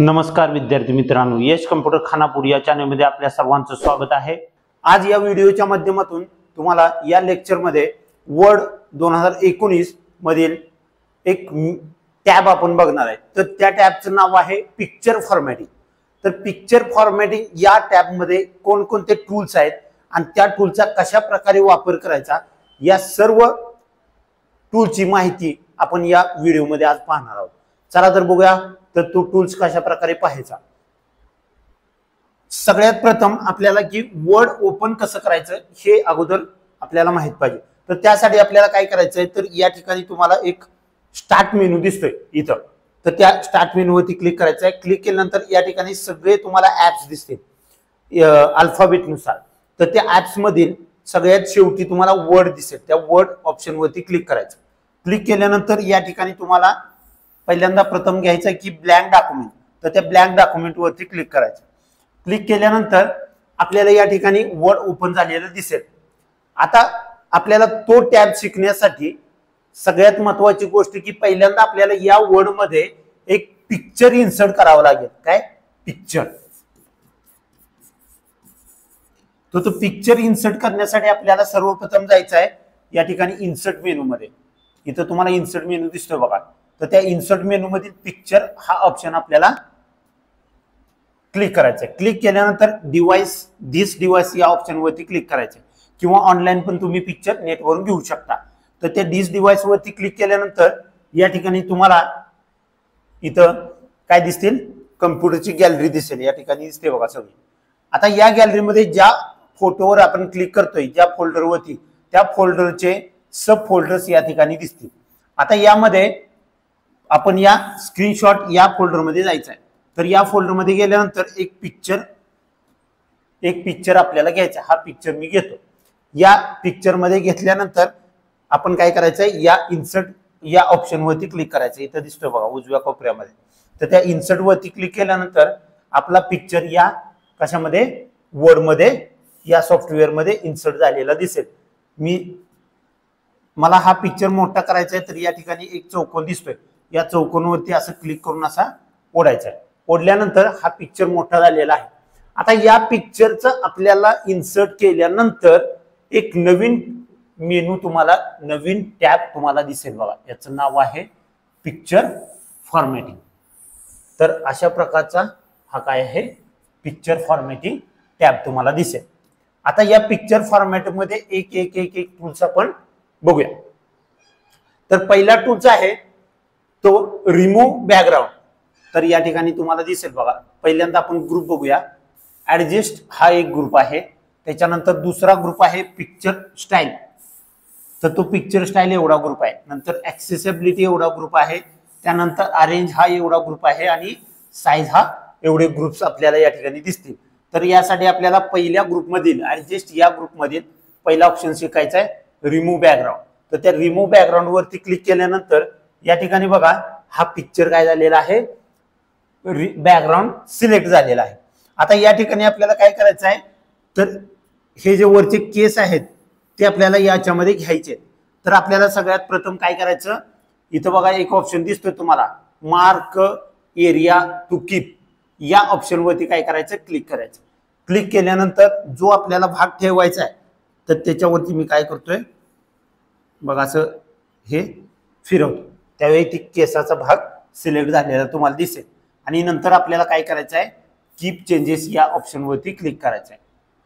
नमस्कार विद्यार्थी मित्रांनो, यश कम्प्युटर खानापूर या चॅनलमध्ये आपल्या सर्वांचं स्वागत आहे। आज या व्हिडिओच्या माध्यमातून तुम्हाला या लेक्चरमध्ये वर्ड 2019 मधील एक टॅब आपण बघणार आहे। तर त्या टॅबचं नाव आहे पिक्चर फॉर्मॅटिंग। तर पिक्चर फॉर्मॅटिंग या टॅबमध्ये कोणकोणते टूल्स आहेत आणि त्या टूलचा कशा प्रकारे वापर करायचा या सर्व टूलची माहिती आपण या व्हिडिओमध्ये आज पाहणार आहोत। चला तर बघूया तर तो टूल्स कशा प्रकारे पाहायचा। सगळ्यात प्रथम आपल्याला की वर्ड ओपन कसं करायचं हे अगोदर आपल्याला माहित पाहिजे। तर त्यासाठी आपल्याला काय करायचंय, तर या ठिकाणी तुम्हाला एक स्टार्ट मेनू दिसतोय इथं। तर त्या स्टार्ट मेनू वरती क्लिक करायचं आहे। क्लिक केल्यानंतर या ठिकाणी सगळे तुम्हाला ऍप्स दिसतील अल्फाबेट नुसार। तर त्या ऍप्स मधील सगळ्यात शेवटी तुम्हाला वर्ड दिसेल, त्या वर्ड ऑप्शन वरती क्लिक करायचं। क्लिक केल्यानंतर या ठिकाणी तुम्हाला पहिल्यांदा प्रथम घ्यायचं की ब्लँक डॉक्युमेंट। तर त्या ब्लँक डॉक्युमेंट वरती क्लिक करायचं। क्लिक केल्यानंतर आपल्याला या ठिकाणी वर्ड ओपन झालेलं दिसेल। आता आपल्याला तो टॅब शिकण्यासाठी सगळ्यात महत्त्वाची गोष्ट की पहिल्यांदा आपल्याला या वर्ड मध्ये एक पिक्चर इन्सर्ट करावं लागेल। काय पिक्चर? तो पिक्चर इन्सर्ट करण्यासाठी आपल्याला सर्वप्रथम जायचं आहे या ठिकाणी इन्सर्ट मेनू मध्ये। इथं तुम्हाला इन्सर्ट मेनू दिसतोय बघा। तर त्या इन्सर्ट मेनू मधील पिक्चर हा ऑप्शन आपल्याला क्लिक करायचा आहे। क्लिक केल्यानंतर दिस डिव्हाइस या ऑप्शन वरती क्लिक करायचं किंवा ऑनलाईन पण तुम्ही पिक्चर नेटवरून घेऊ शकता। तर त्या दिस डिव्हाइस वरती क्लिक केल्यानंतर या ठिकाणी तुम्हाला इथं काय दिसतील, कम्प्युटरची गॅलरी दिसेल। या ठिकाणी दिसते बघा सगळी। आता या गॅलरीमध्ये ज्या फोटोवर आपण क्लिक करतोय, ज्या फोल्डरवरती, त्या फोल्डरचे सब फोल्डर्स या ठिकाणी दिसतील। आता यामध्ये आपण या स्क्रीनशॉट या फोल्डर मध्ये जायचं आहे। तर या फोल्डर मध्ये गेल्यानंतर एक पिक्चर आपल्याला घ्यायचा। हा पिक्चर मी घेतो। या पिक्चर मध्ये घेतल्यानंतर आपण काय करायचंय, या इन्सर्ट या ऑप्शन वरती क्लिक करायचं। इथं दिसतोय बघा उजव्या कोपऱ्यामध्ये। तर त्या इन्सर्ट वरती क्लिक केल्यानंतर आपला पिक्चर या कशामध्ये, वर्ड मध्ये, या सॉफ्टवेअर मध्ये इन्सर्ट झालेला दिसेल। मला हा पिक्चर मोठा करायचा आहे, तर या ठिकाणी एक चौकोन दिसतोय। या चौकोनावरती असं क्लिक करून असा ओढायचा आहे। ओढल्यानंतर हा पिक्चर मोठा झालेला आहे। आता या पिक्चरचं आपल्याला इन्सर्ट केल्यानंतर एक नवीन मेनू तुम्हाला, नवीन टॅब तुम्हाला दिसेल बघा। याचं नाव आहे पिक्चर फॉर्मॅटिंग। तर अशा प्रकारचा हा काय आहे, पिक्चर फॉर्मॅटिंग टॅब तुम्हाला दिसेल। आता या पिक्चर फॉर्मॅट मध्ये एक एक एक एक टूल्स आपण बघूया। तर पहिला टूल्स आहे तो रिमूव्ह बॅकग्राऊंड। तर या ठिकाणी तुम्हाला दिसेल बघा। पहिल्यांदा आपण ग्रुप बघूया। ऍडजस्ट हा एक ग्रुप आहे। त्याच्यानंतर दुसरा ग्रुप आहे पिक्चर स्टाईल। तर तो पिक्चर स्टाईल एवढा ग्रुप आहे। नंतर ऍक्सेसिबिलिटी एवढा ग्रुप आहे। त्यानंतर अरेंज हा एवढा ग्रुप आहे आणि साईज हा एवढे ग्रुप्स आपल्याला या ठिकाणी दिसतील। तर यासाठी आपल्याला पहिल्या ग्रुपमधील ऍडजस्ट या ग्रुपमधील पहिला ऑप्शन शिकायचा आहे रिमूव्ह बॅकग्राऊंड। तर त्या रिमूव्ह बॅकग्राऊंड वरती क्लिक केल्यानंतर या ठिकाणी बघा हा पिक्चर काय झालेला आहे, बॅकग्राऊंड सिलेक्ट झालेला आहे। आता या ठिकाणी आपल्याला काय करायचं आहे, तर हे जे वरचे केस आहेत ते आपल्याला याच्यामध्ये घ्यायचे। तर आपल्याला सगळ्यात प्रथम काय करायचं, इथं बघा एक ऑप्शन दिसतोय तुम्हाला, मार्क एरिया टू कीप, या ऑप्शन वरती काय करायचं, क्लिक करायचं। क्लिक केल्यानंतर जो आपल्याला भाग ठेवायचा आहे तर त्याच्यावरती मी काय करतोय बघा, असं हे फिरवतो। त्यावेळी ती केसाचा भाग सिलेक्ट झालेला तुम्हाला दिसेल। आणि नंतर आपल्याला काय करायचं आहे, कीप चेंजेस या ऑप्शन वरती क्लिक करायचं आहे।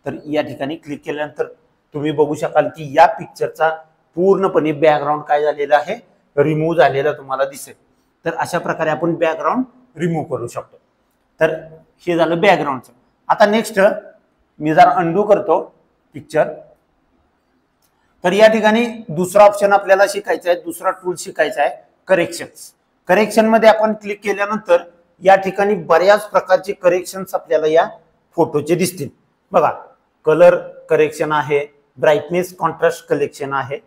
तर या ठिकाणी क्लिक केल्यानंतर तुम्ही बघू शकाल की या पिक्चरचा पूर्णपणे बॅकग्राऊंड काय झालेला आहे, रिमूव्ह झालेला तुम्हाला दिसेल। तर अशा प्रकारे आपण बॅकग्राऊंड रिमूव्ह करू शकतो। तर हे झालं बॅकग्राऊंडचं। आता नेक्स्ट मी जर अंडू करतो पिक्चर, तर या ठिकाणी दुसरा ऑप्शन आपल्याला शिकायचा आहे, दुसरा टूल शिकायचा आहे करेक्शन्स। करेक्शन मध्ये आपण क्लिक केल्यानंतर या ठिकाणी बऱ्याच प्रकारचे करेक्शन्स आपल्याला या फोटोचे दिसतील बघा। कलर करेक्शन आहे, ब्राईटनेस कॉन्ट्रास्ट करेक्शन आहे।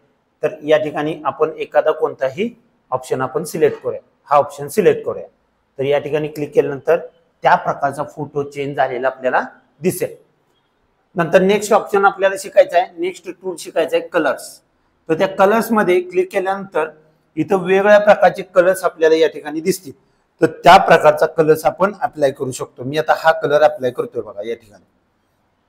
तर या ठिकाणी आपण एखादा कोणताही ऑप्शन आपण सिलेक्ट करूया। हा ऑप्शन सिलेक्ट करूया। तर या ठिकाणी क्लिक केल्यानंतर त्या प्रकारचा फोटो चेंज झालेला आपल्याला दिसेल। नंतर नेक्स्ट ऑप्शन आपल्याला शिकायचा आहे, नेक्स्ट टूल शिकायचा आहे कलर्स। तर त्या कलर्स मध्ये क्लिक केल्यानंतर इथं वेगवेगळ्या प्रकारचे कलर्स आपल्याला या ठिकाणी दिसतील। तर त्या प्रकारचा कलर्स आपण अप्लाय करू शकतो. मी आता हा कलर अप्लाय करतोय बघा या ठिकाणी.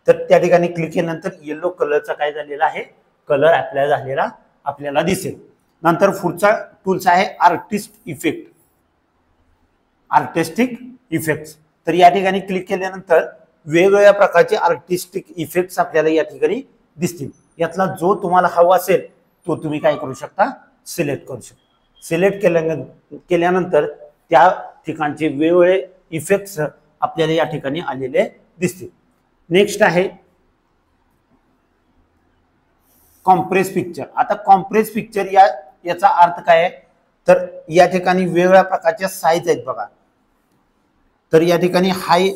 तर त्या ठिकाणी क्लिक केल्यानंतर येलो कलरचा काय झालेला आहे, कलर अप्लाय झालेला आपल्याला दिसेल. नंतर पुढचा टूल्स आहे आर्टिस्ट इफेक्ट, आर्टिस्टिक इफेक्ट्स. तर या ठिकाणी क्लिक केल्यानंतर वेगवेगळ्या प्रकारचे आर्टिस्टिक इफेक्ट्स आपल्याला या ठिकाणी दिसतील. यातला जो तुम्हाला हवा असेल तो तुम्ही काय करू शकता, सिलेक्ट करू शकता. सिलेक्ट केल्यानंतर त्या ठिकाणचे वेगवेगळे इफेक्ट्स आपल्याला या ठिकाणी आलेले दिसतील. नेक्स्ट आहे कॉम्प्रेस पिक्चर. आता कॉम्प्रेस पिक्चर याचा अर्थ काय आहे, तर या ठिकाणी वेगवेगळ्या प्रकारच्या साईज आहेत बघा. तर या ठिकाणी हाय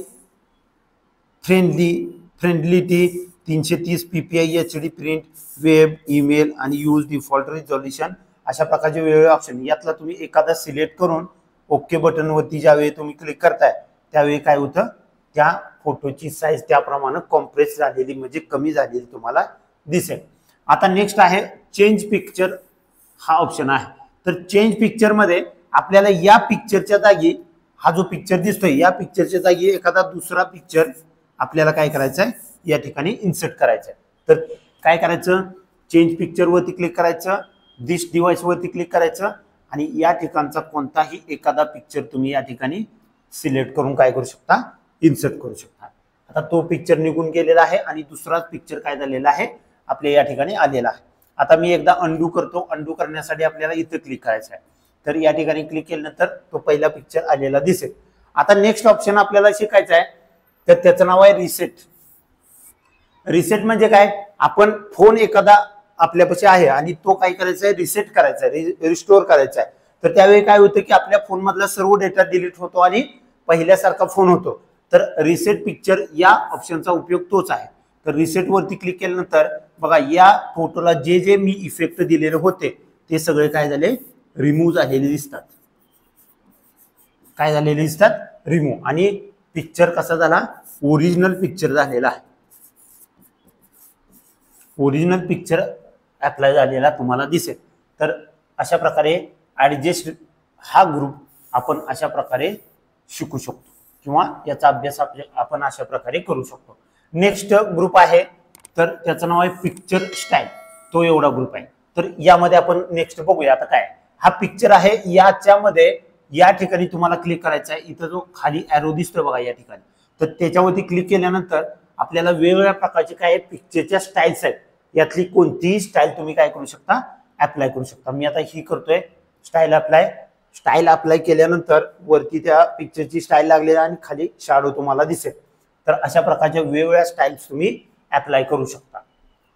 फ्रेंडलिटी 330 ppi HD print, web, email आणि यूज डिफॉल्ट रिझोल्युशन अशा प्रकारचे वेगवेगळे ऑप्शन. यातला तुम्ही एखादा सिलेक्ट करून ओके बटन वरती ज्यावेळी तुम्ही क्लिक करताय त्यावेळी काय होतं, त्या फोटोची साईज त्याप्रमाणे कॉम्प्रेस झालेली म्हणजे कमी झालेली तुम्हाला दिसेल. आता नेक्स्ट आहे चेंज पिक्चर हा ऑप्शन आहे. तर चेंज पिक्चर मध्ये आपल्याला या पिक्चरच्या जागी हा जो पिक्चर दिसतोय या पिक्चरच्या जागी एखादा दुसरा पिक्चर आपल्याला काय करायचं आहे, या ठिकाणी इन्सर्ट करायचं आहे. तर काय करायचं, चेंज पिक्चर वरती क्लिक करायचं, दिस डिव्हाइस वरती क्लिक करायचं आणि या ठिकाणचा कोणताही एखादा पिक्चर तुम्ही या ठिकाणी सिलेक्ट करून काय करू शकता, इन्सर्ट करू शकता. आता तो पिक्चर निघून गेलेला आहे आणि दुसराच पिक्चर काय झालेला आहे, आपल्या या ठिकाणी आलेला आहे. आता मी एकदा अंडू करतो. अंडू करण्यासाठी आपल्याला इथे क्लिक करायचं आहे. तर या ठिकाणी क्लिक केल्यानंतर तो पहिला पिक्चर आलेला दिसेल. आता नेक्स्ट ऑप्शन आपल्याला शिकायचं आहे, तर त्याचं नाव आहे रिसेट. रिसेट म्हणजे काय, आपण फोन एखादा आपल्यापाशी आहे आणि तो काय करायचा आहे, रिसेट करायचा आहे, रिस्टोर करायचा आहे. तर त्यावेळी काय होतं की आपल्या फोन मधला सर्व डेटा डिलीट होतो आणि पहिल्यासारखा फोन होतो. तर रिसेट पिक्चर या ऑप्शनचा उपयोग तोच आहे. तर रिसेट वरती क्लिक केल्यानंतर बघा या फोटोला जे जे मी इफेक्ट दिलेले होते ते सगळे काय झाले, रिमूव्ह झालेले दिसतात. काय झालेले दिसतात, रिमूव्ह. आणि पिक्चर कसा झाला, ओरिजिनल पिक्चर झालेला आहे. ओरिजिनल पिक्चर अप्लाय झालेला तुम्हाला दिसेल. तर अशा प्रकारे ऍडजस्ट हा ग्रुप आपण अशा प्रकारे शिकू शकतो किंवा याचा अभ्यास आपण अशा प्रकारे करू शकतो. नेक्स्ट ग्रुप आहे तर त्याचं नाव आहे पिक्चर स्टाईल. तो एवढा ग्रुप आहे. तर यामध्ये आपण नेक्स्ट बघूया. आता काय हा पिक्चर आहे, याच्यामध्ये या ठिकाणी तुम्हाला क्लिक करायचं आहे. इथं जो खाली ॲरो दिसतोय बघा या ठिकाणी, तर त्याच्यावरती क्लिक केल्यानंतर आपल्याला वेगवेगळ्या प्रकारचे काय पिक्चरच्या स्टाईल्स आहेत. यातली कोणतीही स्टाईल तुम्ही काय करू शकता, अप्लाय करू शकता. मी आता ही करतोय स्टाईल अप्लाय. स्टाईल अप्लाय केल्यानंतर वरती त्या पिक्चरची स्टाईल लागलेली आणि खाली शॅडो तुम्हाला दिसेल. तर अशा प्रकारच्या वेगवेगळ्या स्टाईल्स तुम्ही अप्लाय करू शकता.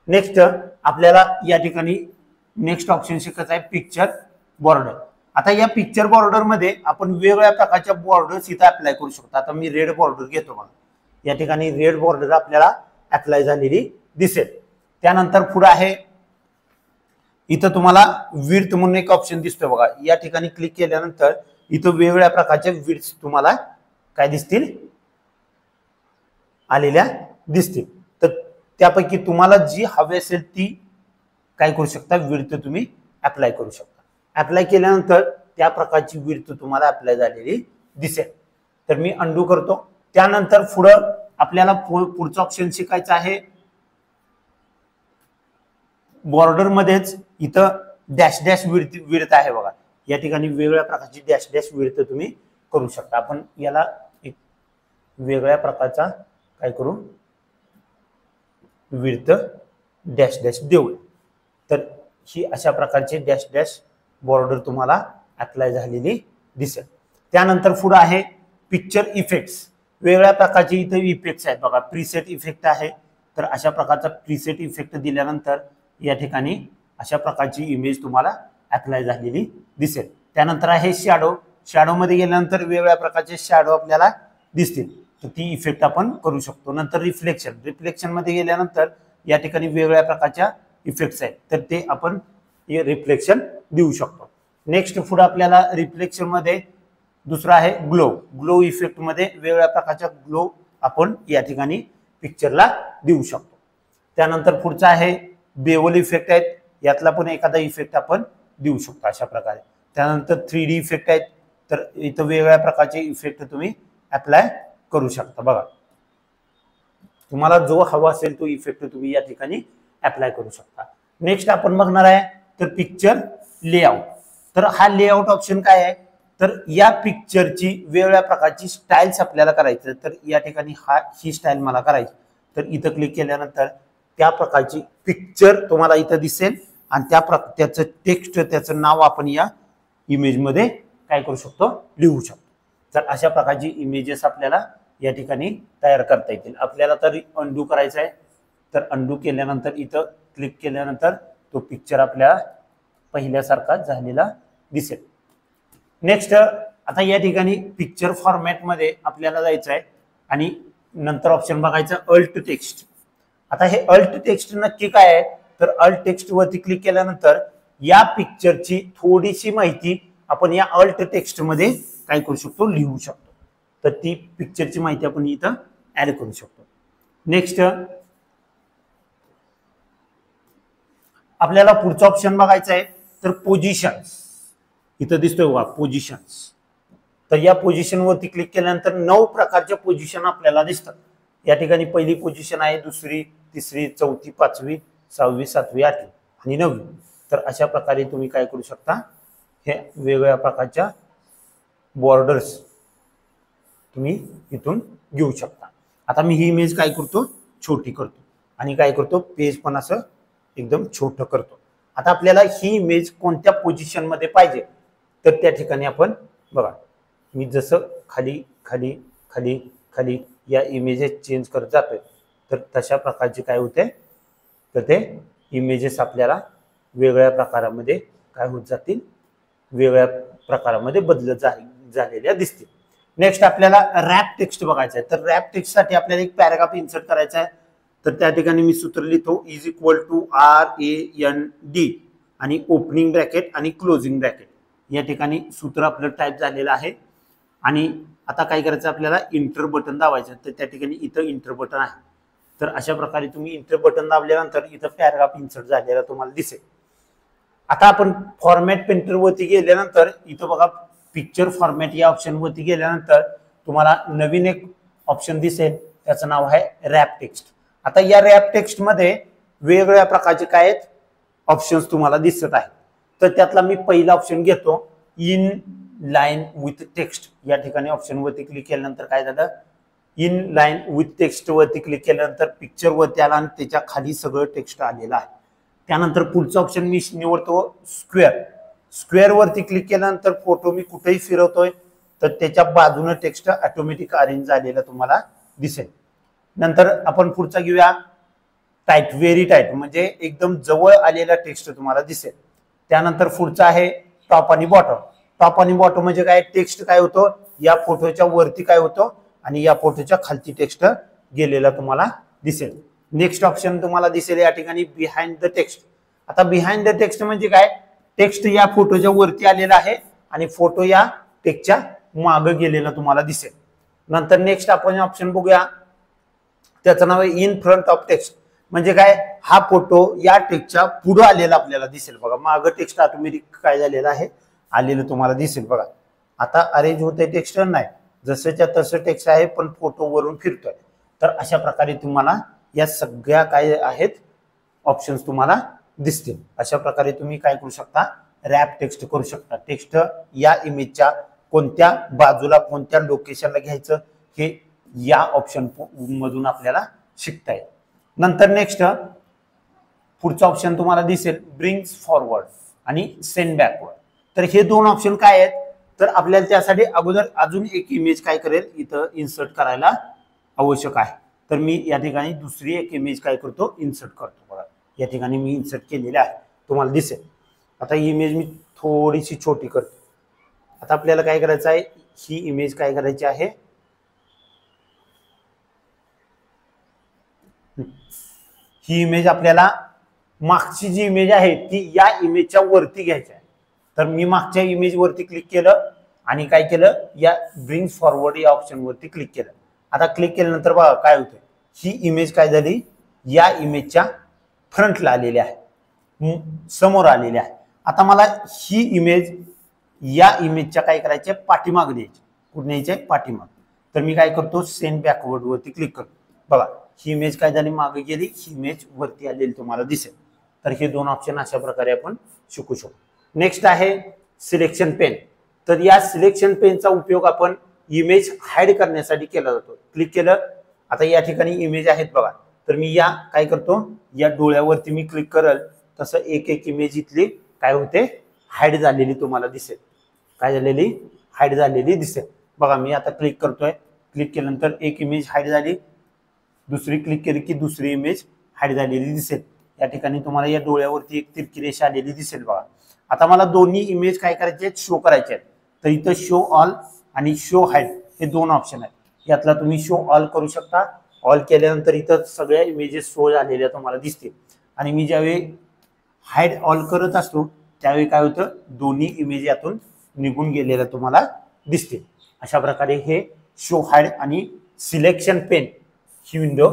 नेक्स्ट आपल्याला या ठिकाणी नेक्स्ट ऑप्शन शिकायचं आहे पिक्चर बॉर्डर. आता या पिक्चर बॉर्डर मध्ये आपण वेगवेगळ्या प्रकारच्या बॉर्डर्स इथं अप्लाय करू शकतो. आता मी रेड बॉर्डर घेतो बघा. या ठिकाणी रेड बॉर्डर आपल्याला अप्लाय झालेली दिसेल. त्यानंतर पुढे आहे इथं तुम्हाला विड्थ म्हणून एक ऑप्शन दिसतोय बघा. या ठिकाणी क्लिक केल्यानंतर इथं वेगवेगळ्या प्रकारच्या विड्थ तुम्हाला काय दिसतील, आलेल्या दिसतील. तर त्यापैकी तुम्हाला जी हवी असेल ती काय करू शकता, विड्थ तुम्ही अप्लाय करू शकता. अप्लाय केल्यानंतर त्या प्रकारची विड्थ तुम्हाला अप्लाय झालेली दिसेल. तर मी अंडू करतो. त्यानंतर पुढं आपल्याला पुढचा ऑप्शन शिकायचा आहे बॉर्डर मध्येच. इथं डॅश डॅश विड्थ आहे बघा. या ठिकाणी वेगवेगळ्या प्रकारची डॅश डॅश विड्थ तुम्ही करू शकता. आपण याला एक वेगळ्या प्रकारचा काय करू, विड्थ डॅश डॅश देऊ. तर ही अशा प्रकारची डॅश डॅश बॉर्डर तुम्हाला अप्लाय झालेली दिसेल. त्यानंतर पुढे आहे पिक्चर इफेक्ट्स. वेगवेगळ्या प्रकारचे इथे इफेक्ट्स आहेत बघा. प्रीसेट इफेक्ट आहे. तर अशा प्रकारचा प्रीसेट इफेक्ट दिल्यानंतर या ठिकाणी अशा प्रकारची इमेज तुम्हाला अप्लाय झालेली दिसेल. त्यानंतर आहे शॅडो. शॅडो मध्ये गेल्यानंतर वेगवेगळ्या प्रकारचे शॅडो आपल्याला दिसतील. तर ती इफेक्ट आपण करू शकतो. नंतर रिफ्लेक्शन. रिफ्लेक्शन मध्ये गेल्यानंतर या ठिकाणी वेगवेगळ्या प्रकारच्या इफेक्ट्स आहेत. तर ते आपण रिफ्लेक्शन देऊ शकतो. नेक्स्ट पुढे आपल्याला रिफ्लेक्शन मध्ये दुसरा आहे ग्लो. ग्लो इफेक्ट मध्ये वेगवेगळ्या प्रकारच्या ग्लो आपण या ठिकाणी पिक्चरला देऊ शकतो. त्यानंतर पुढचा आहे बेवल इफेक्ट आहेत. यातला पण एखादा इफेक्ट आपण देऊ शकतो अशा प्रकारे. त्यानंतर 3D इफेक्ट आहेत. तर इथं वेगवेगळ्या प्रकारचे इफेक्ट तुम्ही अप्लाय करू शकता. बघा, तुम्हाला जो हवा असेल तो इफेक्ट तुम्ही या ठिकाणी अप्लाय करू शकता. नेक्स्ट आपण बघणार आहे तर पिक्चर लेआउट. तर हा लेआउट ऑप्शन काय आहे, तर या पिक्चरची वेगवेगळ्या प्रकारची स्टाईल्स आपल्याला करायचं. तर या ठिकाणी ही स्टाईल मला करायची, तर इथं क्लिक केल्यानंतर त्या प्रकारची पिक्चर तुम्हाला इथं दिसेल आणि त्याचं टेक्स्ट, त्याचं नाव आपण या इमेजमध्ये काय करू शकतो, लिहू शकतो. तर अशा प्रकारची इमेजेस आपल्याला या ठिकाणी तयार करता येतील. आपल्याला तर अंडू करायचं आहे, तर अंडू केल्यानंतर इथं क्लिक केल्यानंतर तो पिक्चर आपल्याला पहिल्यासारखा झालेला दिसेल. नेक्स्ट आता या ठिकाणी पिक्चर फॉर्मॅटमध्ये आपल्याला जायचं आहे आणि नंतर ऑप्शन बघायचं अल्ट टेक्स्ट. आता हे अल्ट टेक्स्ट नक्की काय आहे, तर अल्ट टेक्स्ट वरती क्लिक केल्यानंतर या पिक्चरची थोडीशी माहिती आपण या अल्ट टेक्स्ट मध्ये काय करू शकतो, लिहू शकतो. तर ती पिक्चरची माहिती आपण इथं ऍड करू शकतो. नेक्स्ट आपल्याला पुढचा ऑप्शन बघायचा आहे तर पोझिशन्स. इथं दिसतोय बघा पोझिशन्स. तर या पोझिशन वरती क्लिक केल्यानंतर 9 प्रकारच्या पोझिशन आपल्याला दिसतात. या ठिकाणी पहिली पोझिशन आहे, दुसरी, तिसरी, चौथी, पाचवी, 6वी, 7वी, 8वी आणि 9वी. तर अशा प्रकारे तुम्ही काय करू शकता, हे वेगवेगळ्या प्रकारच्या बॉर्डर्स तुम्ही इथून घेऊ शकता. आता मी ही इमेज काय करतो, छोटी करतो आणि काय करतो, पेज पण असं एकदम छोटं करतो. आता आपल्याला ही इमेज कोणत्या पोझिशन मध्ये पाहिजे, तर त्या ठिकाणी आपण बघा, मी जसं खाली खाली खाली खाली या इमेजेस चेंज करत जातोय, तर तशा प्रकारचे काय होते, तर ते इमेजेस आपल्याला वेगळ्या प्रकारामध्ये काय होत जातील, वेगळ्या प्रकारामध्ये बदलत झालेल्या दिसतील. नेक्स्ट आपल्याला रॅप टेक्स्ट बघायचं आहे. तर रॅप टेक्स्ट साठी आपल्याला एक पॅराग्राफ इन्सर्ट करायचा आहे. तर त्या ठिकाणी मी सूत्र लिहितो इज इक्वल टू RAND आणि ओपनिंग ब्रॅकेट आणि क्लोजिंग ब्रॅकेट. या ठिकाणी सूत्र आपलं टाईप झालेलं आहे आणि आता काय करायचं, आपल्याला इंटर बटन दाबायचं. तर त्या ठिकाणी इथं इंटर बटन आहे. तर अशा प्रकारे तुम्ही इंटर बटन दाबल्यानंतर इथं पॅराग्राफ इन्सर्ट झालेला तुम्हाला दिसेल. आता आपण फॉर्मॅट पेंटर वरती गेल्यानंतर इथं बघा पिक्चर फॉर्मॅट या ऑप्शन वरती गेल्यानंतर तुम्हाला नवीन एक ऑप्शन दिसेल, त्याचं नाव आहे रॅप टेक्स्ट. आता या रॅप टेक्स्ट मध्ये वेगवेगळ्या प्रकारचे काय आहेत ऑप्शन्स तुम्हाला दिसत आहेत. तर त्यातला मी पहिला ऑप्शन घेतो, इन लाईन विथ टेक्स्ट. या ठिकाणी ऑप्शन वरती क्लिक केल्यानंतर काय झालं, इन लाईन विथ टेक्स्ट वरती क्लिक केल्यानंतर पिक्चर वरती आला आणि त्याच्या खाली सगळं टेक्स्ट आलेलं आहे. त्यानंतर पुढचा ऑप्शन मी निवडतो स्क्वेअर. स्क्वेअर वरती क्लिक केल्यानंतर फोटो मी कुठेही फिरवतोय तर त्याच्या बाजूने टेक्स्ट ऑटोमॅटिक अरेंज झालेला तुम्हाला दिसेल. नंतर आपण पुढचा घेऊया टाईट, व्हेरी टाईट, म्हणजे एकदम जवळ आलेला टेक्स्ट तुम्हाला दिसेल. त्यानंतर पुढचा आहे टॉप आणि बॉटम. टॉप आणि बॉटम म्हणजे काय, टेक्स्ट काय होतो, या फोटोच्या वरती काय होतो आणि या फोटोच्या खालची टेक्स्ट गेलेला तुम्हाला दिसेल. नेक्स्ट ऑप्शन तुम्हाला दिसेल या ठिकाणी बिहाइंड द टेक्स्ट. आता बिहाइंड द टेक्स्ट म्हणजे काय, टेक्स्ट या फोटोच्या वरती आलेला आहे आणि फोटो या टेक्स्टच्या मागे गेलेला तुम्हाला दिसेल. नंतर नेक्स्ट आपण ऑप्शन बघूया, त्याचं नाव आहे इन फ्रंट ऑफ टेक्स्ट. म्हणजे काय, हा फोटो या टेक्स्टच्या पुढे आलेला आपल्याला दिसेल. बघा मागे टेक्स्ट ऑटोमॅटिक काय झालेलं आहे, आलेलं तुम्हाला दिसेल. बघा आता अरेंज होते टेक्स्ट नाही, जसंच्या तसं टेक्स्ट आहे पण फोटो वरून फिरतोय. तर अशा प्रकारे तुम्हाला या सगळ्या काय आहेत ऑप्शन्स तुम्हाला दिसतील. अशा प्रकारे तुम्ही काय करू शकता, रॅप टेक्स्ट करू शकता. टेक्स्ट या इमेजच्या कोणत्या बाजूला कोणत्या लोकेशनला घ्यायचं हे या ऑप्शन मधून आपल्याला शिकता येईल. नंतर नेक्स्ट पुढचा ऑप्शन तुम्हाला दिसेल ब्रिंग्स फॉरवर्ड आणि सेंड बॅकवर्ड. तर हे दोन ऑप्शन काय आहेत, तर आपल्याला त्यासाठी अगोदर अजून एक इमेज काय करेल इथं इन्सर्ट करायला आवश्यक आहे. तर मी या ठिकाणी दुसरी एक इमेज काय करतो, इन्सर्ट करतो. बघा या ठिकाणी मी इन्सर्ट केलेली आहे, तुम्हाला दिसेल. आता ही इमेज मी थोडीशी छोटी करतो. आता आपल्याला काय करायचं आहे, ही इमेज काय करायची आहे, ही इमेज आपल्याला मागची जी इमेज आहे ती या इमेजच्या वरती घ्यायची आहे. तर मी मागच्या इमेज वरती क्लिक केलं आणि काय केलं, या ब्रिंग फॉरवर्ड या ऑप्शन वरती क्लिक केलं. आता क्लिक केल्यानंतर बघा काय होतं, ही इमेज काय झाली, या इमेजच्या फ्रंटला आलेली आहे, समोर आलेली आहे. आता मला ही इमेज या इमेजच्या काय करायचे पाठीमाग न्यायचे. कुठे न्यायचे पाठीमाग. तर मी काय करतो सेंड बॅकवर्ड वरती क्लिक करतो. बघा ही इमेज काय झाली मागे गेली, ही इमेज वरती आलेली तुम्हाला दिसेल. तर हे दोन ऑप्शन अशा प्रकारे आपण शिकू शकतो. नेक्स्ट आहे सिलेक्शन पेन. तर या सिलेक्शन पेनचा उपयोग आपण इमेज हाईड करण्यासाठी केला जातो. क्लिक केलं, आता या ठिकाणी इमेज आहेत बघा. तर मी या काय करतो, या डोळ्यावरती मी क्लिक करल तसं एक एक इमेज इथली काय होते हाईड झालेली तुम्हाला दिसेल. काय झालेली हाईड झालेली दिसेल. बघा मी आता क्लिक करतोय, क्लिक केल्यानंतर एक इमेज हाईड झाली, दुसरी क्लिक केली की दुसरी इमेज हाईड झालेली दिसेल. या ठिकाणी तुम्हाला या डोळ्यावरती एक तिरकी रेषा आलेली दिसेल बघा. आता मला दोन्ही इमेज काय करायचे आहेत शो करायचे आहेत. तर इथं शो ऑल आणि शो हाईड हे दोन ऑप्शन आहेत. यातला तुम्ही शो ऑल करू शकता. ऑल केल्यानंतर इथं सगळ्या इमेजेस शो झालेल्या तुम्हाला दिसतील. आणि मी ज्यावेळी हाईड ऑल करत असतो त्यावेळी काय होतं दोन्ही इमेज यातून निघून गेलेल्या तुम्हाला दिसतील. अशा प्रकारे हे शो हाईड आणि सिलेक्शन पेन ही विंडो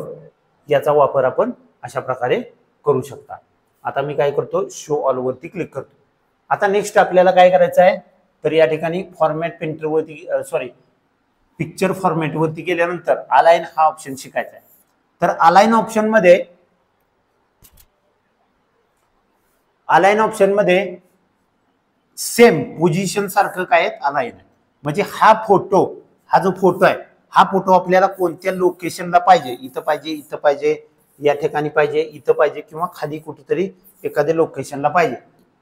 याचा वापर आपण अशा प्रकारे करू शकता. आता मी काय करतो शो ऑल वरती क्लिक करतो. आता नेक्स्ट आपल्याला काय करायचं आहे, तर या ठिकाणी फॉर्मॅट पेंटर वरती पिक्चर फॉर्मॅट वरती गेल्यानंतर अलाइन हा ऑप्शन शिकायचा आहे. तर अलाइन ऑप्शन मध्ये सेम पोझिशन सारखं काय अलाइन आहे. म्हणजे हा जो फोटो आहे हा फोटो आपल्याला कोणत्या लोकेशनला पाहिजे, इथं पाहिजे, इथं पाहिजे, या ठिकाणी पाहिजे, इथं पाहिजे किंवा खाली कुठेतरी एखाद्या लोकेशनला पाहिजे.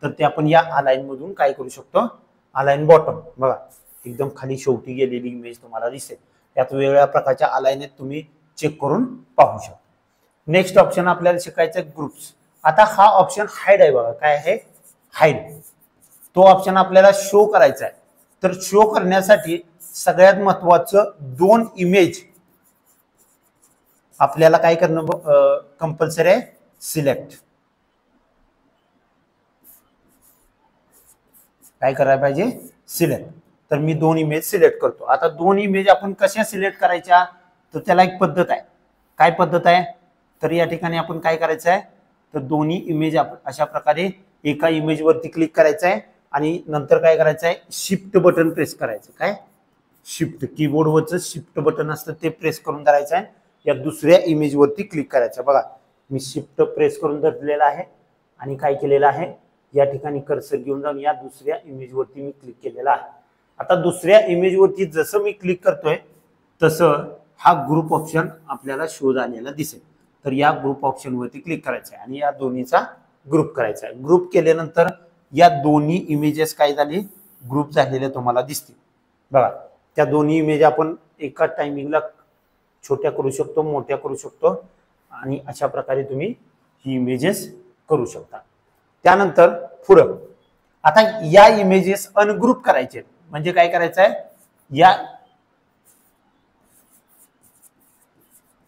तर ते आपण या अलाइन मधून काय करू शकतो, अलाइन बॉटम बघा एकदम खाली शेवटी गेलेली इमेज तुम्हाला दिसेल. यात वेगवेगळ्या प्रकारच्या अलाइन आहेत, तुम्ही चेक करून पाहू शकता. नेक्स्ट ऑप्शन आपल्याला शिकायचं ग्रुप्स. आता हा ऑप्शन हाईड आहे बघा. काय आहे हाईड. तो ऑप्शन आपल्याला शो करायचा आहे. तर शो करण्यासाठी सगळ्यात महत्वाचं दोन इमेज आपल्याला काय करणं कंपल्सरी आहे सिलेक्ट. काय करायला पाहिजे सिलेक्ट. तर मी दोन इमेज सिलेक्ट करतो. आता दोन इमेज आपण कशा सिलेक्ट करायच्या, तर त्याला एक पद्धत आहे. काय पद्धत आहे, तर या ठिकाणी आपण काय करायचं आहे, तर दोन्ही इमेज आपण अशा प्रकारे एका इमेज वरती क्लिक करायचं आहे आणि नंतर काय करायचं आहे शिफ्ट बटन प्रेस करायचं. काय शिफ्ट कीबोर्डवरचं शिफ्ट बटन असतं ते प्रेस करून धरायचं आहे. या दुसऱ्या इमेज वरती क्लिक करायचं. बघा मी शिफ्ट प्रेस करून धरलेला आहे आणि काय केलेलं आहे या ठिकाणी कर्सर घेऊन जाऊन या दुसऱ्या इमेज वरती मी क्लिक केलेला आहे. आता दुसऱ्या इमेज वरती जसं मी क्लिक करतोय तसं हा ग्रुप ऑप्शन आपल्याला शो झालेला दिसेल. तर या ग्रुप ऑप्शन वरती क्लिक करायचं आहे आणि या दोन्हीचा ग्रुप करायचा आहे. ग्रुप केल्यानंतर या दोन्ही इमेजेस काय झाले ग्रुप झालेल्या तुम्हाला दिसतील. बघा त्या दोन्ही इमेज आपण एका टायमिंगला छोट्या करू शकतो, मोठ्या करू शकतो आणि अशा प्रकारे तुम्ही ही इमेजेस करू शकता. त्यानंतर पुढं आता या इमेजेस अनग्रुप करायचे. म्हणजे काय करायचं आहे या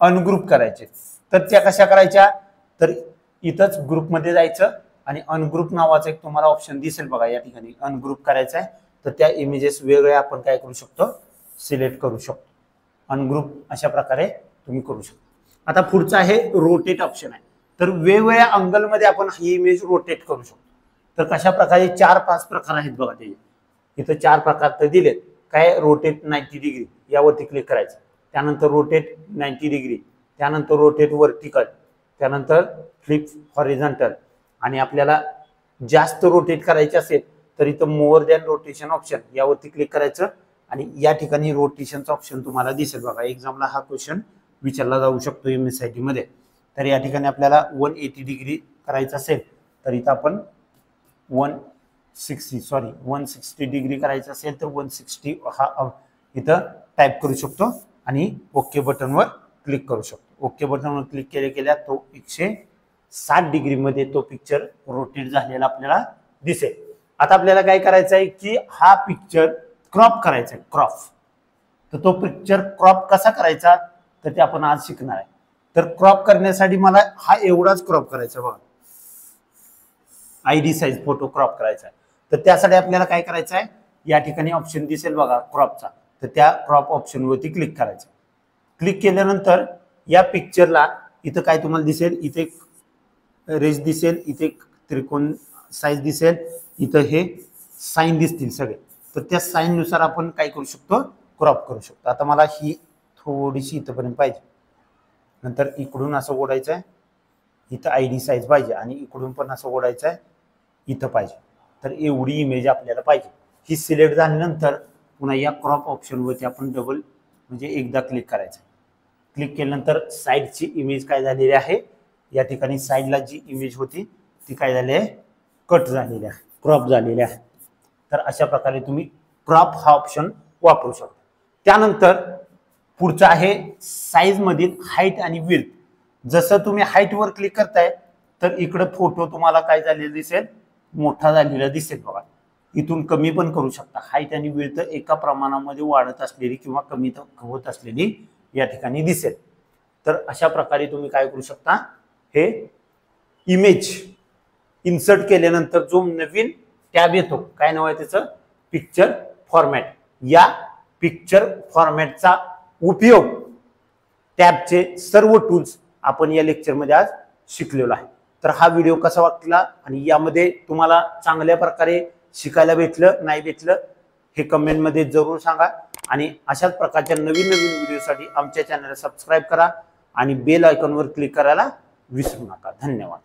अनग्रुप करायचे. तर त्या कशा करायच्या, तर इथंच ग्रुपमध्ये जायचं आणि अनग्रुप नावाचं एक तुम्हाला ऑप्शन दिसेल बघा या ठिकाणी अनग्रुप करायचं आहे. तर त्या इमेजेस वेगळ्या आपण काय करू शकतो सिलेक्ट करू शकतो. अनग्रुप अशा प्रकारे तुम्ही करू शकता. आता पुढचं आहे रोटेट ऑप्शन आहे. तर वेगवेगळ्या अँगलमध्ये आपण ही इमेज रोटेट करू शकतो. तर कशा प्रकारे 4-5 प्रकार आहेत बघा ते इथं 4 प्रकार तर दिलेत. काय रोटेट 90 डिग्री यावरती क्लिक करायचं, त्यानंतर रोटेट 90 डिग्री, त्यानंतर रोटेट वर्टिकल, त्यानंतर फ्लिप हॉरिझॉन्टल आणि आपल्याला जास्त रोटेट करायचे असेल तर इथं मोर दॅन रोटेशन ऑप्शन यावरती क्लिक करायचं आणि या ठिकाणी रोटेशनचा ऑप्शन तुम्हाला दिसेल बघा. एक्झामला हा क्वेश्चन विचारला जाऊ शकतो MSIT मध्ये. तर या ठिकाणी आपल्याला 180 डिग्री करायचं असेल तर इथं आपण 160 डिग्री करायचं असेल तर 160 हा इथं टाईप करू शकतो आणि ओके बटनवर क्लिक करू शकतो. ओके बटनवर क्लिक केल्या तो 160 डिग्री मध्ये तो पिक्चर रोटेट झालेला आपल्याला दिसेल. आता आपल्याला काय करायचं आहे की हा पिक्चर क्रॉप करायचा आहे. क्रॉप तर तो पिक्चर क्रॉप कसा करायचा तर ते आपण आज शिकणार आहे. तर क्रॉप करण्यासाठी मला हा एवढाच क्रॉप करायचा बघा. ID साईज फोटो क्रॉप करायचा आहे. तर त्यासाठी आपल्याला काय करायचं आहे या ठिकाणी ऑप्शन दिसेल बघा क्रॉपचा. तर त्या क्रॉप ऑप्शन वरती क्लिक करायचं. क्लिक केल्यानंतर या पिक्चरला इथं काय तुम्हाला दिसेल, इथे एक रेज दिसेल, इथे एक त्रिकोण साईज दिसेल, इथं हे साइन दिसतील सगळे. तर त्या साईज नुसार आपण काय करू शकतो, क्रॉप करू शकतो. आता मला ही थोडीशी इथपर्यंत पाहिजे, नंतर इकडून असं ओढायचं आहे, इथं आयडी साईज पाहिजे आणि इकडून पण असं ओढायचं आहे, इथं पाहिजे. तर एवढी इमेज आपल्याला पाहिजे. ही सिलेक्ट झाल्यानंतर पुन्हा या क्रॉप ऑप्शनवरती आपण डबल म्हणजे एकदा क्लिक करायचं. क्लिक केल्यानंतर साईडची इमेज काय झालेली आहे, या ठिकाणी साईडला जी इमेज होती ती काय झाली आहे, कट झालेली आहे, क्रॉप झालेली आहे. तर अशा प्रकारे तुम्ही क्रॉप हा ऑप्शन वापरू शकता. त्यानंतर पुढचं आहे साईज मधील हाईट आणि विड्थ. जसं तुम्ही हाईट वर क्लिक करताय तर इकडे फोटो तुम्हाला काय झालेला दिसेल, मोठा झालेला दिसेल बघा. इथून कमी पण करू शकता. हाईट आणि विड्थ एका प्रमाणामध्ये वाढत असलेली किंवा कमी होत असलेली या ठिकाणी दिसेल. तर अशा प्रकारे तुम्ही काय करू शकता, हे इमेज इन्सर्ट केल्यानंतर जो नवीन टॅब येतो, काय नाव आहे त्याचं, पिक्चर फॉर्मॅट. या पिक्चर फॉर्मॅटचा उपयोग टॅबचे सर्व टूल्स आपण या लेक्चरमध्ये आज शिकलेलो आहे. तर हा व्हिडिओ कसा वाटला आणि यामध्ये तुम्हाला चांगल्या प्रकारे शिकायला भेटलं नाही भेटलं हे कमेंटमध्ये जरूर सांगा. आणि अशाच प्रकारच्या नवीन नवीन व्हिडिओसाठी आमच्या चॅनलला सबस्क्राईब करा आणि बेल आयकॉनवर क्लिक करायला विसरू नका. धन्यवाद.